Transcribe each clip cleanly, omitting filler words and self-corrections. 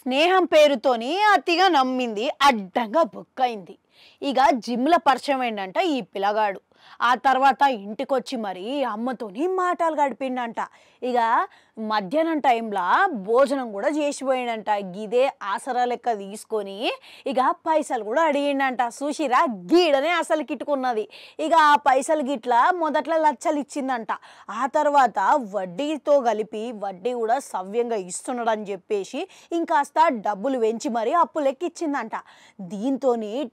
స్నేహం పేరుతోని అతిగా నమ్మింది, అడ్డంగా బుక్కయింది. ఇక జిమ్ల పరిచయం ఏంటంట ఈ పిల్లగాడు. ఆ తర్వాత ఇంటికొచ్చి మరి అమ్మతోని మాటలు గడిపిండంట. ఇక మధ్యాహ్నం టైంలో భోజనం కూడా చేసిపోయిండంట. గిదే ఆసరా లెక్క తీసుకొని ఇక పైసలు కూడా అడిగిండంట. చూసిరా, గీడనే అసలు కిట్టుకున్నది. ఇక ఆ పైసలు గిట్లా మొదట్లో లచ్చలు ఇచ్చిందంట. ఆ తర్వాత వడ్డీతో కలిపి వడ్డీ కూడా సవ్యంగా ఇస్తున్నాడని చెప్పేసి ఇంకాస్త డబ్బులు పెంచి మరి అప్పు లెక్కిచ్చిందంట. దీంతో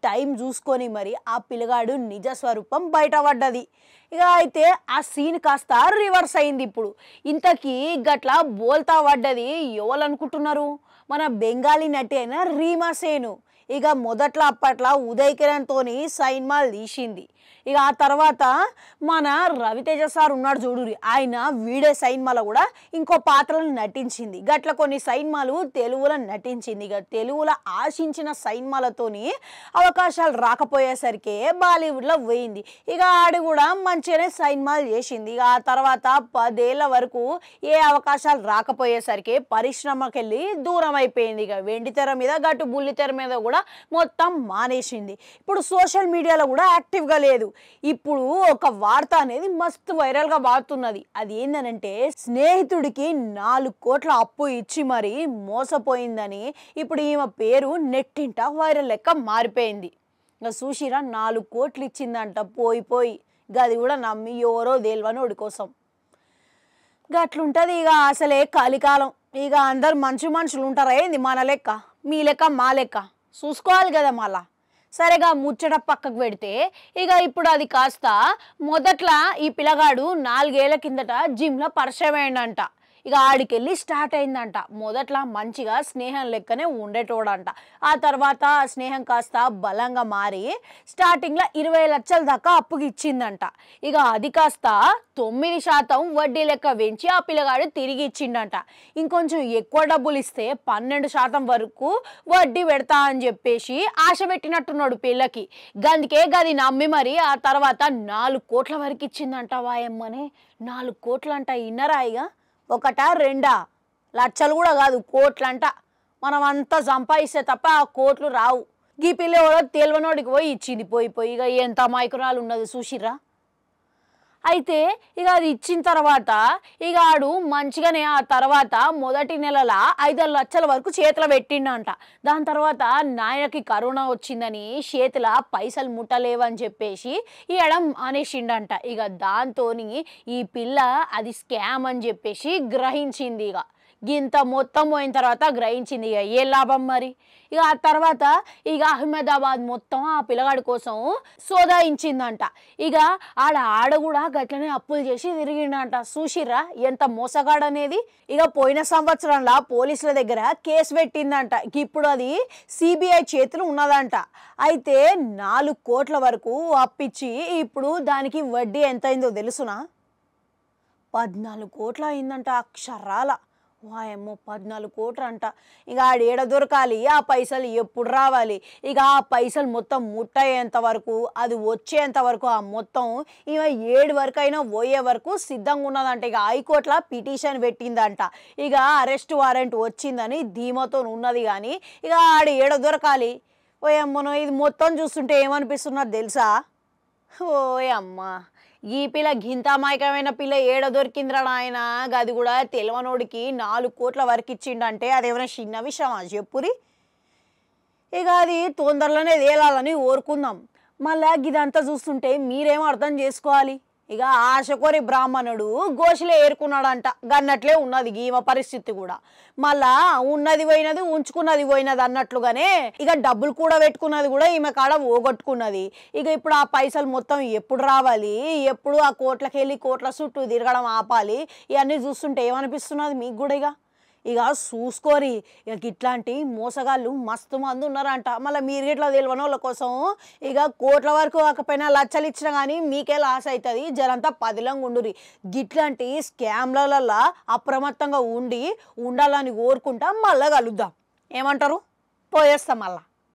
టైం చూసుకొని మరి ఆ పిల్లగాడు నిజ స్వరూపం బయటపడ్డది. ఇక అయితే ఆ సీన్ కాస్త రివర్స్ అయింది. ఇప్పుడు ఇంతకీ గట్లా బోల్తా పడ్డది ఎవరనుకుంటున్నారు? మన బెంగాలీ నటి అయిన రీమా సేను. ఇక మొదట్లో అప్పట్లో ఉదయ్ కిరణ్తో సైన్మాలు తీసింది. ఇక ఆ తర్వాత మన రవితేజ సార్ ఉన్నాడు చూడురి, ఆయన వీడే సైన్మాలో కూడా ఇంకో పాత్రలను నటించింది. గట్ల కొన్ని సైన్మాలు తెలుగులో నటించింది. ఇక తెలుగులో ఆశించిన సైన్మాలతోని అవకాశాలు రాకపోయేసరికి బాలీవుడ్లో పోయింది. ఇక ఆడి కూడా మంచిగానే సైన్మాలు చేసింది. ఇక ఆ తర్వాత 10 ఏళ్ళ వరకు ఏ అవకాశాలు రాకపోయేసరికి పరిశ్రమకి వెళ్ళి దూరం అయిపోయింది. ఇక వెండి తెర మీద గట్టు బుల్లి తెర మీద కూడా మొత్తం మానేసింది. ఇప్పుడు సోషల్ మీడియాలో కూడా యాక్టివ్గా లేదు. ఇప్పుడు ఒక వార్త అనేది మస్తు వైరల్గా మారుతున్నది. అది ఏందనంటే, స్నేహితుడికి 4 కోట్ల అప్పు ఇచ్చి మరి మోసపోయిందని ఇప్పుడు ఈమె పేరు నెట్టింట వైరల్ లెక్క మారిపోయింది. ఇంకా చూసిరా, 4 కోట్లు ఇచ్చిందంట పోయి గది కూడా నమ్మి ఎవరో దేల్వనోడి కోసం. గట్లుంటుంది ఇక అసలే కలికాలం. ఇక అందరు మనుషులు ఉంటారా ఏంది? మన లెక్క, మీ లెక్క, మా లెక్క చూసుకోవాలి కదా. మళ్ళా సరేగా ముచ్చట పక్కకు పెడితే ఇక ఇప్పుడు అది కాస్త మొదట్లో ఈ పిల్లగాడు 4 ఏళ్ల కిందట జిమ్లో పరిచయం అయిందంట. ఇక ఆడికెళ్ళి స్టార్ట్ అయిందంట. మొదట్లో మంచిగా స్నేహం లెక్కనే ఉండేటోడంట. ఆ తర్వాత స్నేహం కాస్త బలంగా మారి స్టార్టింగ్లో 20 లక్షల దాకా అప్పుకి ఇచ్చిందంట. ఇక అది కాస్త 9% వడ్డీ లెక్క పెంచి ఆ పిల్లగాడు తిరిగి ఇచ్చిండంట. ఇంకొంచెం ఎక్కువ డబ్బులు ఇస్తే 12% వరకు వడ్డీ పెడతా అని చెప్పేసి ఆశ పెట్టినట్టున్నాడు పిల్లకి. గందుకే గది నమ్మి మరి ఆ తర్వాత 4 కోట్ల వరకు ఇచ్చిందంట. వాయమ్మనే 4 కోట్లు అంట. ఇన్నరాయిగా ఒకటా రెండా? లక్షలు కూడా కాదు, కోట్లంట. మనం అంతా సంపాదిస్తే తప్ప ఆ కోట్లు రావు. గీ పిల్ల ఎవరో తెలివనోడికి పోయి ఇచ్చింది. పోయి ఇక ఎంత అమాయకురాలు ఉన్నది చూసిర్రా. అయితే ఇక అది ఇచ్చిన తర్వాత ఇక ఆడు మంచిగానే ఆ తర్వాత మొదటి నెలల 5 లక్షల వరకు చేతిలో పెట్టిండంట. దాని తర్వాత నాయనకి కరోనా వచ్చిందని చేతిలో పైసలు ముట్టలేవని చెప్పేసి ఇవ్వడం అనేసిండంట. ఇక దాంతో ఈ పిల్ల అది స్కామ్ అని చెప్పేసి గ్రహించింది. ఇక గింత మొత్తం పోయిన తర్వాత గ్రహించింది. ఇక ఏ లాభం మరి. ఇక ఆ తర్వాత ఇక అహ్మదాబాద్ మొత్తం ఆ పిల్లగాడి కోసం సోదాయించిందంట. ఇక ఆడ కూడా గట్లనే అప్పులు చేసి తిరిగిండంట. చూసిర్రా ఎంత మోసగాడనేది. ఇక పోయిన సంవత్సరంలో పోలీసుల దగ్గర కేసు పెట్టిందంట. ఇప్పుడు అది సిబిఐ చేతులు ఉన్నదంట. అయితే 4 కోట్ల వరకు అప్పిచ్చి ఇప్పుడు దానికి వడ్డీ ఎంత అయిందో తెలుసునా? 14 కోట్లు అయిందంట అక్షరాల. వాయమ్మో, 14 కోట్లు అంట. ఇక ఆడేడ దొరకాలి? ఆ పైసలు ఎప్పుడు రావాలి? ఇక ఆ పైసలు మొత్తం ముట్టయ్యేంత వరకు, అది వచ్చేంత వరకు ఆ మొత్తం ఇక 7 వరకు అయినా పోయే వరకు సిద్ధంగా ఉన్నదంట. ఇక హైకోర్టులో పిటిషన్ పెట్టిందంట. ఇక అరెస్ట్ వారెంట్ వచ్చిందని ధీమాతో ఉన్నది. కానీ ఇక ఆడు ఏడ దొరకాలి? ఓయమ్మనో, ఇది మొత్తం చూస్తుంటే ఏమనిపిస్తున్నది తెలుసా? ఓయమ్మ, ఈ పిల్ల గింత అమాయకమైన పిల్ల ఏడ దొరికిందిరా నాయన. గది కూడా తెలివనోడికి 4 కోట్ల వరకు ఇచ్చిండంటే అదేమైనా చిన్న విషయమా చెప్పురి. ఇక అది తొందరలోనే తేలాలని కోరుకుందాం. మళ్ళా ఇదంతా చూస్తుంటే మీరేమో అర్థం చేసుకోవాలి. ఇక ఆశకోరి బ్రాహ్మణుడు గోషిలో ఏరుకున్నాడంట. గన్నట్లే ఉన్నది ఈమె పరిస్థితి కూడా. మళ్ళా ఉన్నది పోయినది, ఉంచుకున్నది పోయినది అన్నట్లుగానే ఇక డబ్బులు కూడా పెట్టుకున్నది కూడా ఈమె కాడ పోగొట్టుకున్నది. ఇక ఇప్పుడు ఆ పైసలు మొత్తం ఎప్పుడు రావాలి? ఎప్పుడు ఆ కోట్లకి వెళ్ళి కోట్ల చుట్టూ తిరగడం ఆపాలి? ఇవన్నీ చూస్తుంటే ఏమనిపిస్తున్నది మీకు కూడా? ఇక చూసుకోరి. ఇక ఇట్లాంటి మోసగాళ్ళు మస్తు మంది ఉన్నారంట. మళ్ళీ మీరు ఇట్లా తెలియని వాళ్ళ కోసం ఇక కోట్ల వరకు కాకపోయినా లక్షలు ఇచ్చినా కానీ మీకే లాస్ అవుతుంది. జరంతా పదిలంగా ఉండురి. గిట్లాంటి స్కామ్లలో అప్రమత్తంగా ఉండాలని కోరుకుంటా. మళ్ళీ కలుద్దాం. ఏమంటారు? పోయేస్తాం మళ్ళా.